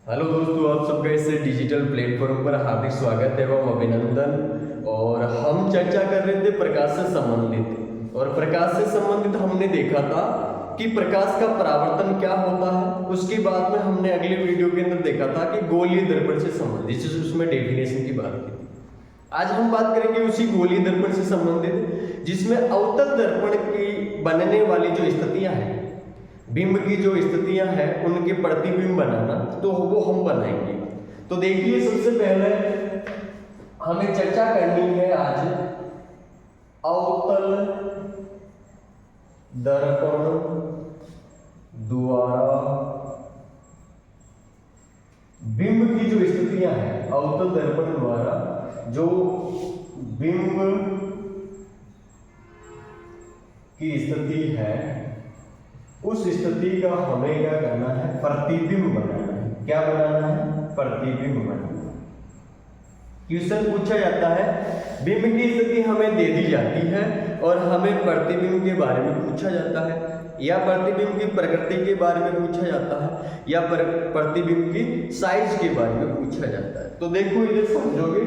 Hello दोस्तों, आप सबका इस डिजिटल प्लेटफॉर्म पर हार्दिक स्वागत एवं अभिनंदन। और हम चर्चा कर रहे थे प्रकाश से संबंधित, और प्रकाश से संबंधित हमने देखा था कि प्रकाश का परावर्तन क्या होता है। उसके बाद में हमने अगले वीडियो के अंदर देखा था कि गोलीय दर्पण से संबंधित, उसमें डेफिनेशन की बात की थी। आज हम बात करेंगे उसी गोलीय दर्पण से संबंधित, जिसमें अवतल दर्पण की बनने वाली जो स्थितियां हैं, बिंब की जो स्थितियां हैं, उनके प्रतिबिंब बनाना, तो वो हम बनाएंगे। तो देखिए, सबसे पहले हमें चर्चा करनी है आज अवतल दर्पण द्वारा बिंब की जो स्थितियां हैं, अवतल दर्पण द्वारा जो बिंब की स्थिति है, उस स्थिति का हमें क्या करना है, प्रतिबिंब बनाना है। क्या बनाना है? प्रतिबिंब बनाना। क्वेश्चन पूछा जाता है, बिंब की स्थिति हमें दे दी जाती है और हमें प्रतिबिंब के बारे में पूछा जाता है, या प्रतिबिंब की प्रकृति के बारे में पूछा जाता है, या प्रतिबिंब की साइज के बारे में पूछा जाता है। तो देखो, इधर समझोगे,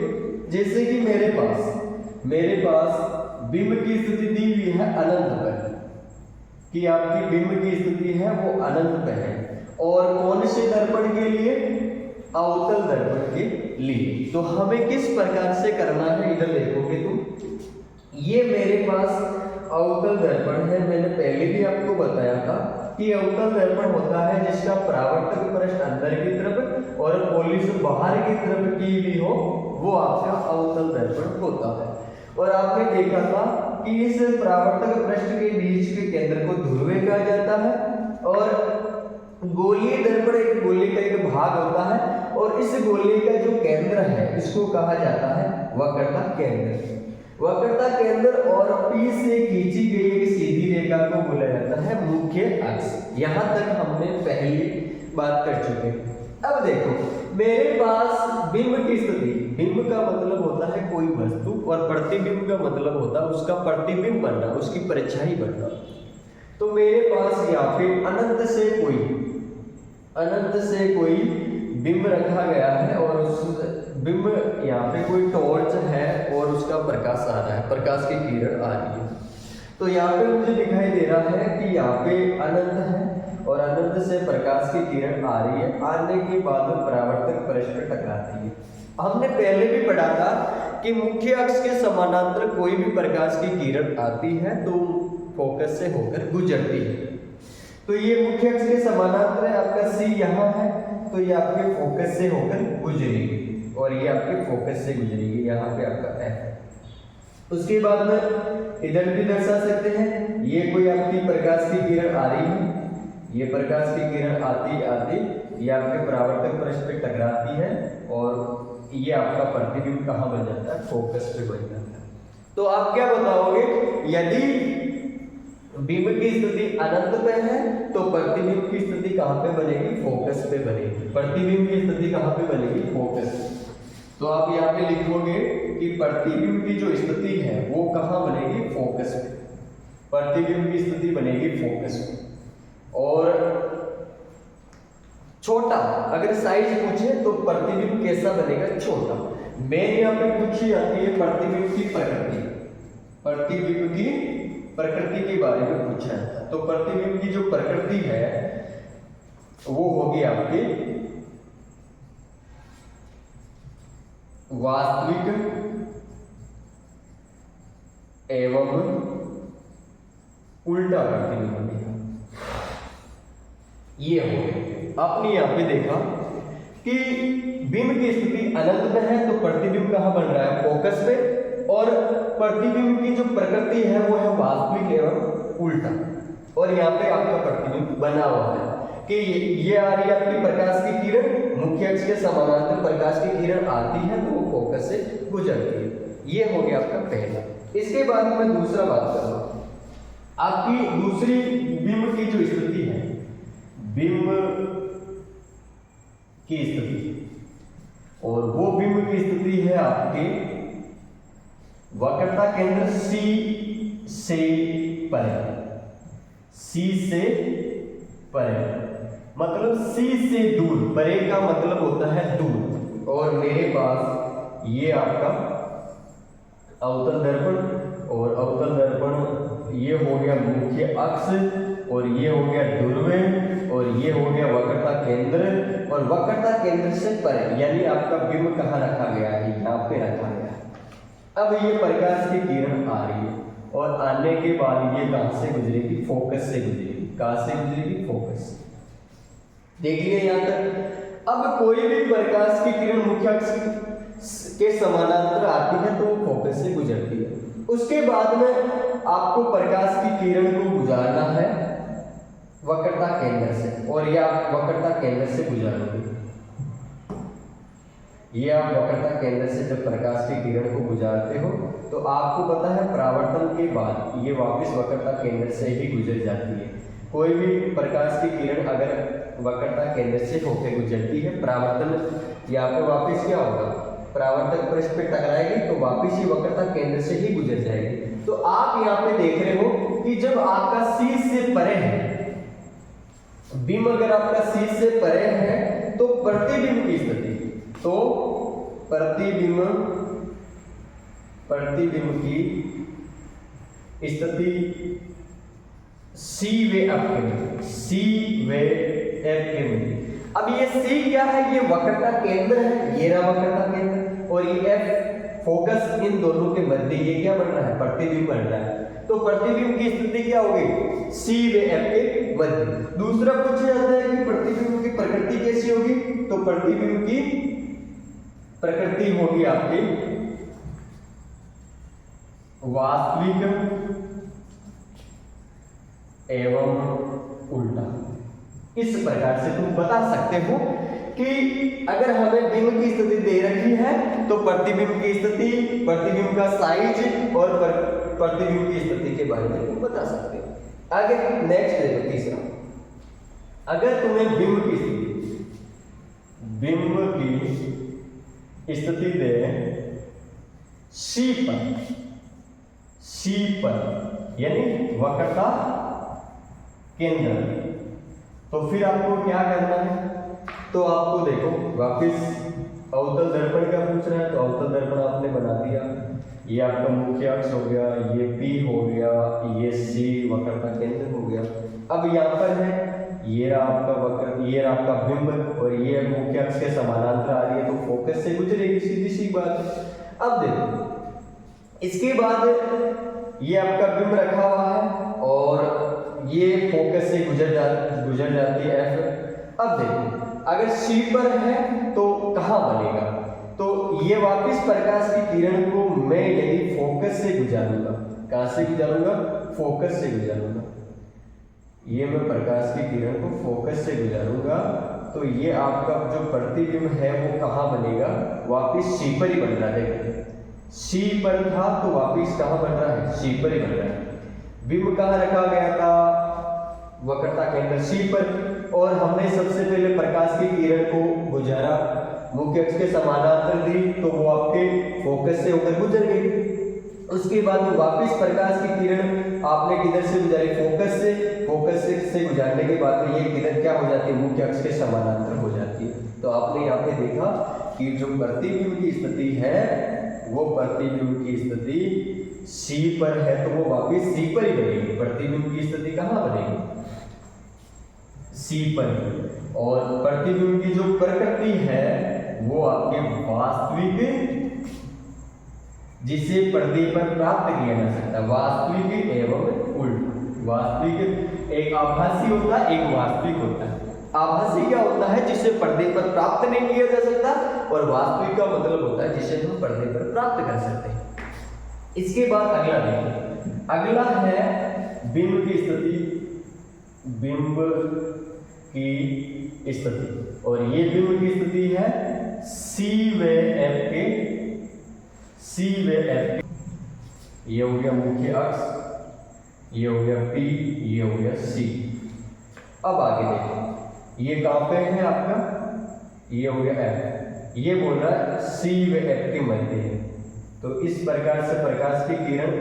जैसे कि मेरे पास बिंब की स्थिति दी हुई है अनंत पर, कि आपकी बिंब की स्थिति है वो अनंत पे है, और कौन से दर्पण के लिए? अवतल दर्पण के लिए। तो हमें किस प्रकार से करना है, इधर देखोगे तुम, ये मेरे पास अवतल दर्पण है। मैंने पहले भी आपको बताया था कि अवतल दर्पण होता है जिसका परावर्तक पृष्ठ अंदर की तरफ और पॉलिश बाहर की तरफ की भी हो, वो आपका अवतल दर्पण होता है। और आपने देखा था कि इस परावर्तक पृष्ठ के बीच के केंद्र को ध्रुव कहा जाता है, और गोलीय दर्पण एक गोले का एक भाग होता है, और इस गोले का जो केंद्र है इसको कहा जाता है वक्रता केंद्र। वक्रता केंद्र और P से खींची गई एक सीधी रेखा को बोला जाता है मुख्य अक्ष। यहां तक हमने पहली बात कर चुके हैं। अब देखो, मेरे पास बिंब की स्थिति, बिंब का मतलब होता है कोई वस्तु, और प्रतिबिंब का मतलब होता है उसका प्रतिबिंब बनना, उसकी परछाई बनना। तो मेरे पास यहाँ पे अनंत से कोई बिंब रखा गया है, और उस बिंब यहाँ पे कोई टॉर्च है और उसका प्रकाश आ रहा है, प्रकाश की किरण आ रही है। तो यहाँ पे मुझे दिखाई दे रहा है कि यहाँ पे अनंत है, और अनंत से प्रकाश की किरण आ रही है। आने के बाद परावर्तक पृष्ठ पर टकराती है। हमने पहले भी पढ़ा था कि मुख्य अक्ष के समानांतर कोई भी प्रकाश की किरण आती है तो फोकस से होकर गुजरती है। तो ये मुख्य अक्ष के समानांतर है, आपका C यहाँ है, तो ये आपके फोकस से होकर गुजरेगी, और ये आपके फोकस से गुजरेगी, यहाँ पे आपका F है। उसके बाद में इधर भी दर्शा सकते हैं, ये कोई आपकी प्रकाश की किरण आ रही है, ये प्रकाश की किरण आती ये आपके परावर्तक पृष्ठ पे टकराती है, और ये आपका प्रतिबिंब कहाँ बन जाता है? फोकस पे बन जाता है। तो आप क्या बताओगे, यदि बिंब की स्थिति अनंत पे है तो प्रतिबिंब की स्थिति कहाँ पे बनेगी? फोकस पे बनेगी। प्रतिबिंब की स्थिति कहाँ पे बनेगी? फोकस। तो आप यहाँ पे लिखोगे कि प्रतिबिंब की जो स्थिति है वो कहाँ बनेगी? फोकस पे। प्रतिबिंब की स्थिति बनेगी फोकस पे। और छोटा, अगर साइज पूछे तो प्रतिबिंब कैसा बनेगा? छोटा। मेन यहाँ पे पूछी जाती है प्रतिबिंब की प्रकृति, प्रतिबिंब की प्रकृति के बारे में पूछा जाता है। तो प्रतिबिंब की जो प्रकृति है वो होगी आपकी वास्तविक एवं उल्टा प्रतिबिंब। ये हो गया। आपने यहां पे देखा कि बिंब की स्थिति अनंत में है तो प्रतिबिंब कहां बन रहा है? फोकस पे, और प्रतिबिंब की जो प्रकृति है वो है वास्तविक एवं उल्टा, और यहाँ पे आपका प्रतिबिंब बना हुआ है कि ये आ रही है आपकी प्रकाश की किरण, मुख्य अक्ष के समानांतर प्रकाश की किरण आती है तो वो फोकस से गुजरती है। ये हो गया आपका पहला। इसके बाद मैं दूसरा बात करूंगा, आपकी दूसरी बिंब की जो स्थिति है, बिंब की स्थिति, और वो बिंब की स्थिति है आपके वक्रता केंद्र C से परे, C से परे। मतलब सी से दूर, परे का मतलब होता है दूर। और मेरे पास ये आपका अवतल दर्पण, और अवतल दर्पण ये हो गया मुख्य अक्ष, और ये हो गया ध्रुव, और ये हो गया वक्रता केंद्र, और वक्रता केंद्र से परे यानी आपका बिंब कहाँ रखा गया है, यहाँ पे रखा गया है। अब ये प्रकाश की किरण आ रही है, और आने के बाद ये कहां से गुजरेगी, फोकस से गुजरेगी। कहां से गुजरेगी, फोकस से। देखिए यहाँ तक। अब कोई भी प्रकाश की किरण मुख्य अक्ष के समानांतर आती है तो फोकस से गुजरती है। उसके बाद में आपको प्रकाश की किरण को गुजारना है वक्रता केंद्र से, और यह आप वक्रता केंद्र से गुजारोगे। ये आप वक्रता केंद्र से जब प्रकाश की किरण को गुजारते हो तो आपको पता है परावर्तन के बाद ये वापस वक्रता केंद्र से ही गुजर जाती है। कोई भी प्रकाश की किरण अगर वक्रता केंद्र से होकर गुजरती है, परावर्तन यहाँ पे वापस क्या होगा, परावर्तक पृष्ठ पे टकराएगी तो वापस ही वक्रता केंद्र से ही गुजर जाएगी। तो आप यहाँ पे देख रहे हो कि जब आपका सी से परे है, बिंब अगर आपका सी से परे है तो प्रतिबिंब की स्थिति, तो प्रतिबिंब की स्थिति सी वे एफ के में, सी वे एफ के में। अब ये सी क्या है, ये वक्रता केंद्र है, ये रहा वक्रता केंद्र, और ये एफ फोकस, इन दोनों के मध्य ये क्या बन रहा है, प्रतिबिंब बन रहा है। तो प्रतिबिंब की स्थिति क्या होगी, सी वे एफ के मध्य। दूसरा पूछा जाता है कि प्रतिबिंब की प्रकृति कैसी होगी, तो प्रतिबिंब की प्रकृति होगी आपकी वास्तविक एवं उल्टा। इस प्रकार से तुम बता सकते हो कि अगर हमें बिंब की स्थिति दे रखी है तो प्रतिबिंब की स्थिति, प्रतिबिंब का साइज और प्रतिबिंब की स्थिति के बारे में तुम बता सकते हो। आगे नेक्स्ट देखो तीसरा, अगर तुम्हें बिंब की स्थिति दे सी पर यानी वक्रता केंद्र, तो फिर आपको क्या करना है, तो आपको देखो वापस अवतल दर्पण का पूछ रहा है तो अवतल दर्पण आपने बना दिया। ये आपका मुख्य अक्ष हो गया, ये P हो गया, ये C वक्रता केंद्र हो गया। अब यहाँ पर है ये रहा आपका वक्र, ये रहा आपका बिंब, और ये मुख्य अक्ष के समानांतर आ रही है तो फोकस से गुजरेगी, सीधी सी बात। अब देखो इसके बाद ये आपका बिंब रखा हुआ है और ये फोकस से गुजर जाती है F। अब देखो अगर C पर है तो कहाँ बनेगा, तो ये वापस प्रकाश की किरण को मैं यदि फोकस से गुजारूंगा, कहाँ से गुजारूंगा, फोकस से गुजारूंगा, ये मैं प्रकाश की किरण को फोकस से गुजारूंगा तो ये आपका जो प्रतिबिंब है वो कहाँ बनेगा, वापस C पर ही बन रहा है। C पर था तो वापस कहाँ बन रहा है, C पर ही बन रहा है। बिंब कहाँ रखा गया था, वक्रता केंद्र C पर, और हमने सबसे पहले प्रकाश की किरण को गुजारा, मुख्य अक्ष के समानांतर दी तो वो आपके फोकस से होकर गुजर गई। उसके बाद में वापस प्रकाश की किरण आपने किधर से गुजारी, फोकस से गुजारने के बाद में ये किरण क्या हो जाती है, मुख्य अक्ष के समानांतर हो जाती है। तो आपने यहाँ पे देखा कि जो प्रतिबिंब की स्थिति है वो प्रतिबिंब की स्थिति C पर है तो वो वापस C पर ही बनेगी। प्रतिबिंब की स्थिति कहाँ बनेगी, C पर। और प्रतिबिंब की जो प्रकृति है वो आपके वास्तविक, जिसे पर्दे पर प्राप्त किया जा सकता है, वास्तविक एवं उल्टा। वास्तविक एक आभासी होता है, एक वास्तविक होता है। आभासी क्या होता है, जिसे पर्दे पर प्राप्त नहीं किया जा सकता, और वास्तविक का मतलब होता है जिसे हम पर्दे पर प्राप्त कर सकते हैं। इसके बाद अगला देखिए, अगला है बिंब की स्थिति, बिंब की स्थिति, और ये बिंब की स्थिति है C व F के, C व F के। ये हो गया मुख्य अक्ष, ये हो गया P, ये हो गया C। अब आगे देखो ये कहाँ पे है आपका, ये हो गया F, ये बोल रहा है C व F के मध्य है। तो इस प्रकार से प्रकाश की किरण,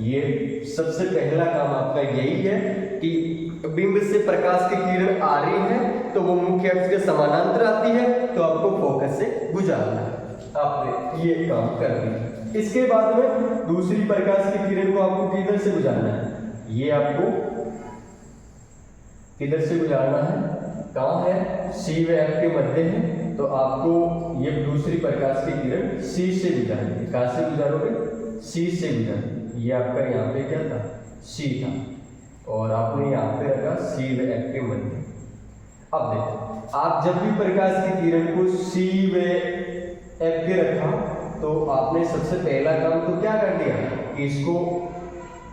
ये सबसे पहला काम आपका यही है कि बिंब से प्रकाश की किरण आ रही है तो वो मुख्य अक्ष के समानांतर आती है, तो आपको फोकस से गुजारना है। आपने ये काम कर दिया। इसके बाद में दूसरी प्रकाश की किरण को आपको किधर से गुजारना है, ये आपको किधर से गुजारना है, कहाँ है, सी व एफ के मध्य है, तो आपको ये दूसरी प्रकाश की किरण सी से गुजारनी है। कहाँ से गुजारोगे, सी से गुजारनी। ये आपका यहाँ पे क्या था, सी था, और आपने यहाँ पे रखा सी व एफ के मध्य। अब देखो, आप जब भी प्रकाश की किरण को सी व एफ के रखा, तो आपने सबसे पहला काम तो क्या कर दिया कि इसको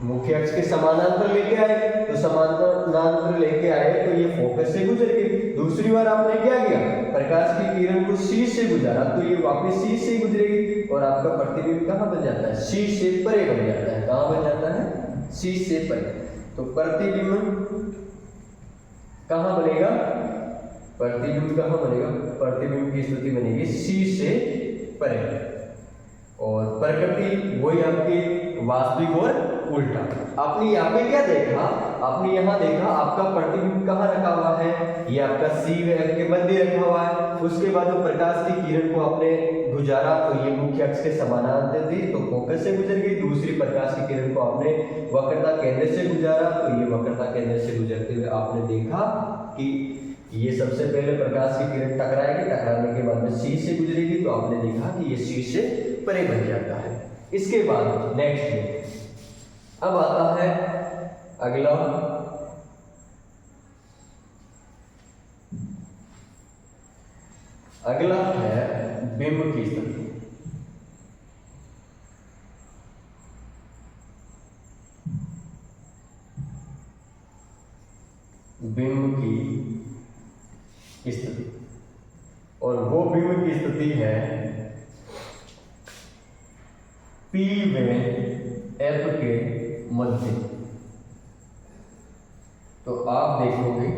मुख्य अक्ष के समानांतर लेके आए, तो समानांतर लेके आए तो ये फोकस से गुजर गई। दूसरी बार आपने क्या किया, प्रकाश की किरण को सी से गुजारा, तो ये वापस सी से गुजरेगी और आपका प्रतिबिंब कहाँ बन जाता है, सी से परे बन जाता है। कहाँ बन जाता है, सी से परे। तो प्रतिबिंब कहाँ बनेगा, प्रतिबिंब कहाँ बनेगा, प्रतिबिंब की स्थिति बनेगी सी से परे, और प्रकृति वही आपकी वास्तविक और उल्टा। आपने यहाँ पे क्या देखा, आपने यहाँ देखा आपका प्रतिबिंब कहाँ रखा हुआ है, ये आपका सी व एफ के मध्य रखा हुआ है। उसके बाद वो प्रकाश की किरण को आपने गुजारा, तो ये मुख्य अक्ष के समानांतर थी, तो फोकस से गुजर गई। दूसरी प्रकाश की किरण को आपने वक्रता केंद्र से गुजारा, तो ये वक्रता केंद्र से गुजरते हुए आपने देखा कि ये सबसे पहले प्रकाश की किरण टकराएगी, टकराने के बाद में सी से गुजरेगी, तो आपने देखा कि ये सी से परे बन जाता है। इसके बाद नेक्स्ट अब आता है अगला, अगला है बिंब की स्थिति। बिंब की स्थिति, और वो बिंब की स्थिति है P व F के मध्य। तो आप देखोगे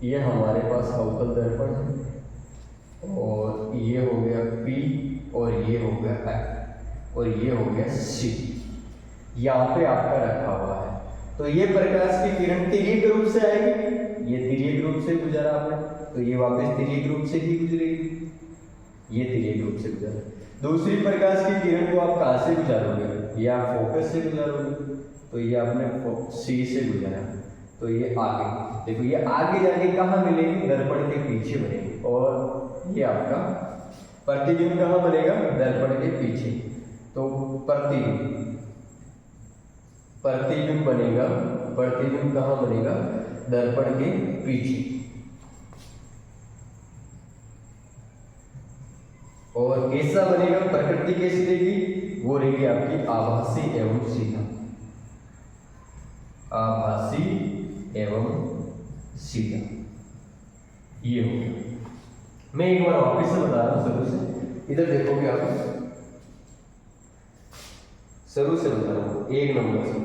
ये हमारे पास अवतल दर्पण है, और ये हो गया P, और ये हो गया F, और ये हो गया C, यहाँ पे आपका रखा हुआ है। तो ये प्रकाश की किरण तिर्यक रूप से आएगी, ये तिर्यक रूप से गुजरा आपने, तो ये वापस तिर्यक रूप से ही गुजरेगी, ये तिर्यक रूप से गुजरा। दूसरी प्रकाश की किरण को आप कहाँ से गुजारोगे, ये आप फोकस से गुजारोगे, तो ये आपने सी से गुजारा, तो ये आगे देखो, ये आगे जाके कहाँ मिलेगी, दर्पण के पीछे बनेगी, और ये आपका प्रतिबिंब कहाँ बनेगा, दर्पण के पीछे। तो प्रतिबिंब बनेगा, प्रतिबिंब कहाँ बनेगा, दर्पण के पीछे, और कैसा बनेगा, प्रकृति कैसी रहेगी, वो रहेगी आपकी आभासी एवं सीधा, आभासी एवं सीधा। ये हो गया। मैं एक बार वापस से बता रहा हूं, शुरू से इधर देखोगे आप, शुरू से बता रहा हूं, एक नंबर से।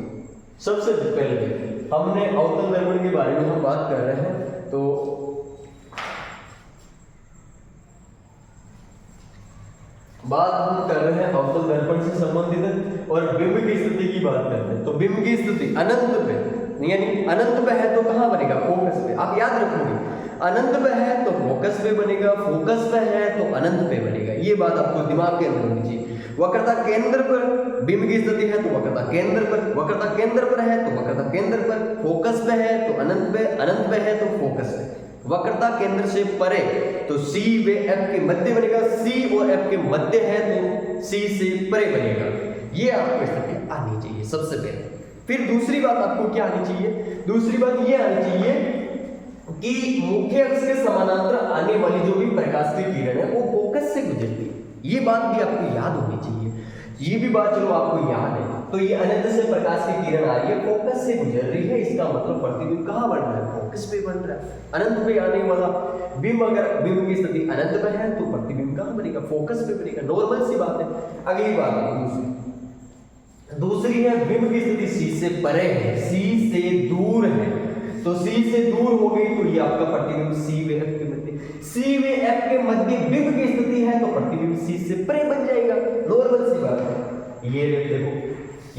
सबसे पहले हमने अवतल दर्पण के बारे में हम बात कर रहे हैं, तो बात हम कर रहे हैं अवतल दर्पण से संबंधित, और बिंब की स्थिति की बात कर रहे हैं। तो बिंब की स्थिति अनंत पे, यानी अनंत पे है तो कहां बनेगा, फोकस पे। आप याद रखोगे, अनंत पे है तो फोकस पे बनेगा, फोकस पे है तो अनंत पे बनेगा। ये बात आपको दिमाग के अंदर होनी चाहिए। वक्रता केंद्र पर बिंब की स्थिति है तो वक्रता केंद्र पर, वक्रता केंद्र पर है तो वक्रता केंद्र पर, फोकस पे है तो अनंत पे, अनंत पे है तो फोकस पे। वक्रता केंद्र से परे तो C व F के मध्य बनेगा, C और F के मध्य है तो C से परे बनेगा। ये आपको स्थिति आनी चाहिए सबसे पहले। फिर दूसरी बात आपको क्या आनी चाहिए, दूसरी बात ये आनी चाहिए कि मुख्य अक्ष के समानांतर आने वाली जो भी प्रकाश की किरण है वो फोकस से गुजरती है। ये बात भी आपको याद होनी चाहिए। ये भी बात चलो आपको याद है, तो ये अनंत से प्रकाश की किरण आ रही है, फोकस से गुजर रही है, इसका मतलब प्रतिबिंब कहाँ बन रहा है, फोकस पे बन रहा है। अनंत पे आने वाला बिंब, अगर बिंब की स्थिति अनंत पे है तो प्रतिबिंब कहाँ बनेगा, फोकस पे बनेगा। नॉर्मल सी बात है। अगली बात है दूसरी है बिंब की स्थिति C से परे है, C से दूर है, तो C से दूर हो गई तो ये आपका प्रतिबिंब C व F के मध्य, C व F के मध्य बिंब की स्थिति है तो प्रतिबिंब C से परे बन जाएगा। नॉर्मल सी बात है। ये देखो,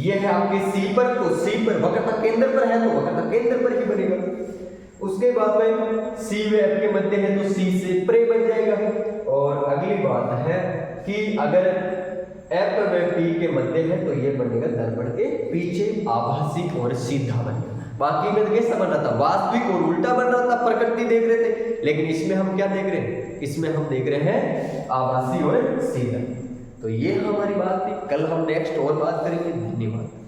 ये है आपके C पर, तो C पर वक्रता केंद्र पर है तो वक्रता केंद्र पर ही बनेगा। उसके बाद में सी व एफ के मध्य है तो सी से प्रे बन जाएगा। और अगली बात है कि अगर एफ व पी के मध्य है तो ये बनेगा दर्पण के पीछे, आभासी और सीधा बनेगा। बाकी में कैसा बन रहा था, वास्तविक और उल्टा बन रहा था, प्रकृति देख रहे थे, लेकिन इसमें हम क्या देख रहे हैं, इसमें हम देख रहे हैं आभासी और सीधा। तो ये हमारी बात थी, कल हम नेक्स्ट और बात करेंगे। धन्यवाद।